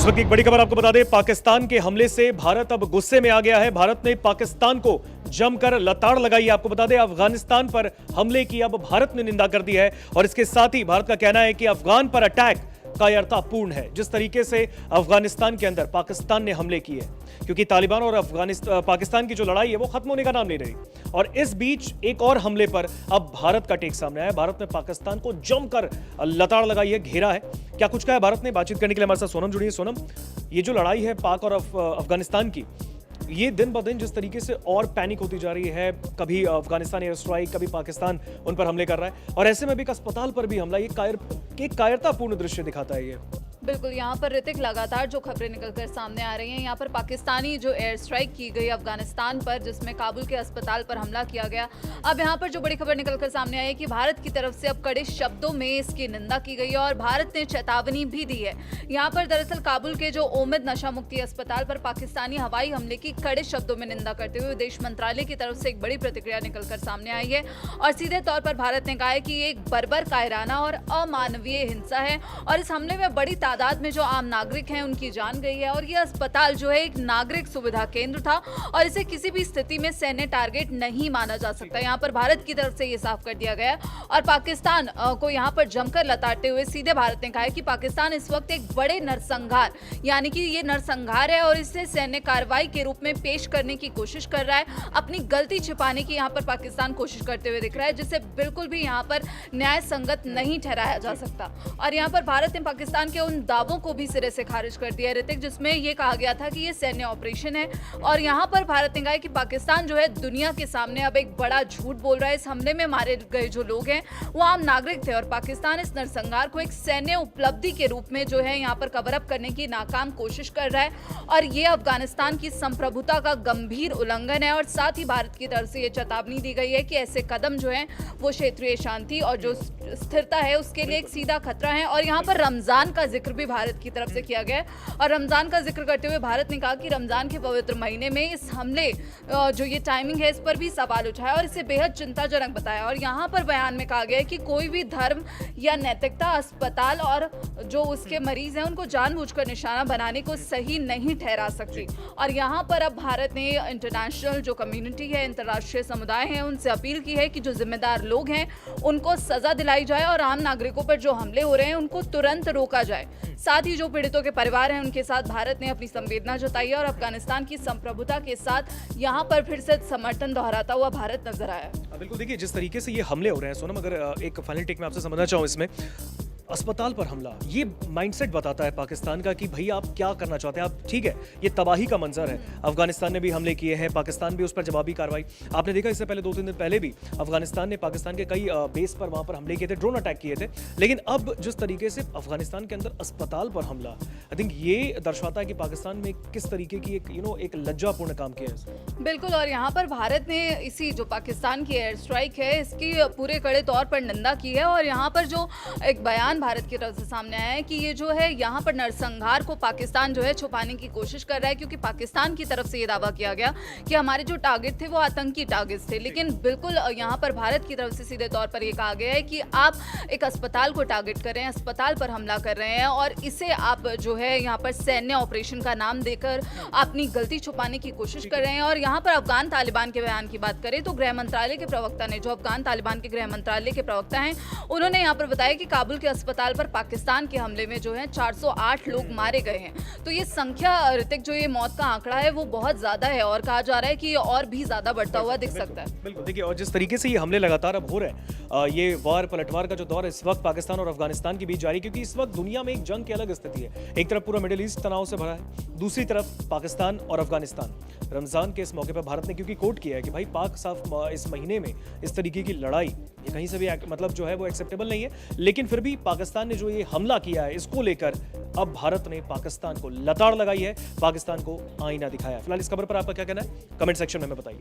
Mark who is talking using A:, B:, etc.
A: वक्त एक बड़ी खबर आपको बता दें, पाकिस्तान के हमले से भारत अब गुस्से में आ गया है। भारत ने पाकिस्तान को जमकर लताड़ लगाई है। आपको बता दें, अफगानिस्तान पर हमले की अब भारत ने निंदा कर दी है और इसके साथ ही भारत का कहना है कि अफगान पर अटैक कायरतापूर्ण है। जिस तरीके से अफगानिस्तान के अंदर पाकिस्तान ने हमले किए, क्योंकि तालिबान और पाकिस्तान की जो लड़ाई है वो खत्म होने का नाम नहीं रही, और इस बीच एक और हमले पर अब भारत का टेक सामने आया। भारत ने पाकिस्तान को जमकर लताड़ लगाई है, घेरा है। क्या कुछ कहा है भारत ने? बातचीत करने के लिए हमारे साथ सोनम जुड़ी है। सोनम, ये जो लड़ाई है पाक और अफगानिस्तान की, ये दिन ब दिन जिस तरीके से और पैनिक होती जा रही है, कभी अफगानिस्तान एयर स्ट्राइक, कभी पाकिस्तान उन पर हमले कर रहा है, और ऐसे में भी एक अस्पताल पर भी हमला, ये कायरतापूर्ण दृश्य दिखाता है। ये
B: बिल्कुल, यहाँ पर ऋतिक लगातार जो खबरें निकलकर सामने आ रही हैं, यहाँ पर पाकिस्तानी जो एयर स्ट्राइक की गई अफगानिस्तान पर, जिसमें काबुल के अस्पताल पर हमला किया गया। अब यहाँ पर जो बड़ी खबर निकलकर सामने आई है कि भारत की तरफ से अब कड़े शब्दों में इसकी निंदा की गई है और भारत ने चेतावनी भी दी है। यहाँ पर दरअसल काबुल के जो ओमिद नशा मुक्ति अस्पताल पर पाकिस्तानी हवाई हमले की कड़े शब्दों में निंदा करते हुए विदेश मंत्रालय की तरफ से एक बड़ी प्रतिक्रिया निकलकर सामने आई है और सीधे तौर पर भारत ने कहा है कि ये एक बर्बर, कायराना और अमानवीय हिंसा है और इस हमले में बड़ी तादाद में जो आम नागरिक हैं उनकी जान गई है। और ये अस्पताल जो है एक नागरिक सुविधा केंद्र था और इसे किसी भी स्थिति में सैन्य टारगेट नहीं माना जा सकता। यहाँ पर भारत की तरफ से ये साफ कर दिया गया और पाकिस्तान को यहाँ पर जमकर लताड़ते हुए सीधे भारत ने कहा है कि पाकिस्तान इस वक्त एक बड़े नरसंहार, यानी कि ये नरसंहार है और इसे सैन्य कार्रवाई के रूप में पेश करने की कोशिश कर रहा है। अपनी गलती छिपाने की यहाँ पर पाकिस्तान कोशिश करते हुए दिख रहा है, जिसे बिल्कुल भी यहाँ पर न्याय संगत नहीं ठहराया जा सकता। और यहाँ पर भारत ने पाकिस्तान के उन दावों को भी सिरे से खारिज कर दिया ऋतिक, जिसमें यह कहा गया था कि यह सैन्य ऑपरेशन है। और यहां पर भारत ने कहा है कि पाकिस्तान जो है दुनिया के सामने अब एक बड़ा झूठ बोल रहा है। इस हमले में मारे गए जो लोग हैं वो आम नागरिक थे और पाकिस्तान इस नरसंहार को एक सैन्य उपलब्धि के रूप में जो है यहां पर कवर अप करने की नाकाम कोशिश कर रहा है और ये अफगानिस्तान की संप्रभुता का गंभीर उल्लंघन है। और साथ ही भारत की तरफ से यह चेतावनी दी गई है कि ऐसे कदम जो है वो क्षेत्रीय शांति और जो स्थिरता है उसके लिए एक सीधा खतरा है। और यहाँ पर रमजान का जिक्र भी भारत की तरफ से किया गया और रमजान का जिक्र करते हुए भारत ने कहा कि रमजान के पवित्र महीने में इस हमले जो ये टाइमिंग है इस पर भी सवाल उठाया और इसे बेहद चिंताजनक बताया। और यहाँ पर बयान में कहा गया है कि कोई भी धर्म या नैतिकता अस्पताल और जो उसके मरीज हैं उनको जानबूझकर निशाना बनाने को सही नहीं ठहरा सकती। और यहाँ पर अब भारत ने इंटरनेशनल जो कम्युनिटी है, अंतर्राष्ट्रीय समुदाय है, उनसे अपील की है कि जो जिम्मेदार लोग हैं उनको सजा दिलाई जाए और आम नागरिकों पर जो हमले हो रहे हैं उनको तुरंत रोका जाए। साथ ही जो पीड़ितों के परिवार हैं उनके साथ भारत ने अपनी संवेदना जताई है और अफगानिस्तान की संप्रभुता के साथ यहाँ पर फिर से समर्थन दोहराता हुआ भारत नजर आया।
A: बिल्कुल, देखिए जिस तरीके से ये हमले हो रहे हैं सोनम, अगर एक फाइनल टेक में आपसे समझना चाहूँ इसमें, अस्पताल पर हमला, ये माइंडसेट बताता है पाकिस्तान का कि भाई आप क्या करना चाहते हैं। आप ठीक है, ये तबाही का मंजर है। अफगानिस्तान ने भी हमले किए हैं, पाकिस्तान भी उस पर जवाबी कार्रवाई। आपने देखा इससे पहले 2-3 दिन पहले भी अफगानिस्तान ने पाकिस्तान के कई बेस पर वहां पर हमले किए थे, ड्रोन अटैक किए थे। लेकिन अब जिस तरीके से अफगानिस्तान के अंदर अस्पताल पर हमला, आई थिंक ये दर्शाता है कि पाकिस्तान में किस तरीके की एक लज्जापूर्ण काम किया है।
B: बिल्कुल, और यहाँ पर भारत ने इसी जो पाकिस्तान की एयर स्ट्राइक है इसकी पूरे कड़े तौर पर निंदा की है। और यहाँ पर जो एक बयान भारत की तरफ से सामने आया है कि ये जो है यहाँ पर नरसंहार को पाकिस्तान जो है छुपाने की कोशिश कर रहा है, क्योंकि पाकिस्तान की तरफ से ये दावा किया गया कि हमारे जो टारगेट थे वो आतंकी टारगेट्स थे। लेकिन बिल्कुल यहाँ पर भारत की तरफ से सीधे तौर पर ये कहा गया है कि आप एक अस्पताल को टारगेट कर रहे हैं, अस्पताल पर हमला कर रहे हैं और इसे आप जो है यहाँ पर सैन्य ऑपरेशन का नाम देकर अपनी गलती छुपाने की कोशिश कर रहे हैं। और यहाँ पर अफगान तालिबान के बयान की बात करें तो गृह मंत्रालय के प्रवक्ता ने, जो अफगान तालिबान के गृह मंत्रालय के प्रवक्ता हैं, उन्होंने यहाँ पर बताया कि काबुल के अस्पताल पर पाकिस्तान के हमले में जो है 408 लोग मारे गए हैं। तो ये संख्या ऋतिक, जो ये मौत का आंकड़ा है वो बहुत ज्यादा है और कहा जा रहा है कि ये और भी ज्यादा बढ़ता हुआ दिख सकता है।
A: बिल्कुल, देखिए, और जिस तरीके से ये हमले लगातार अब हो रहे हैं, ये वार पलटवार का जो दौर इस वक्त पाकिस्तान और अफगानिस्तान के बीच जारी, क्योंकि इस वक्त दुनिया में एक जंग की अलग स्थिति है। एक तरफ पूरा मिडिल ईस्ट तनाव से भरा है, दूसरी तरफ पाकिस्तान और अफगानिस्तान। रमजान के इस मौके पर भारत ने क्योंकि कोट किया है कि भाई पाक साफ इस महीने में इस तरीके की लड़ाई ये कहीं से भी मतलब जो है वो एक्सेप्टेबल नहीं है। लेकिन फिर भी पाकिस्तान ने जो ये हमला किया है इसको लेकर अब भारत ने पाकिस्तान को लताड़ लगाई है, पाकिस्तान को आईना दिखाया है। फिलहाल इस खबर पर आपका क्या कहना है? कमेंट सेक्शन में बताइए।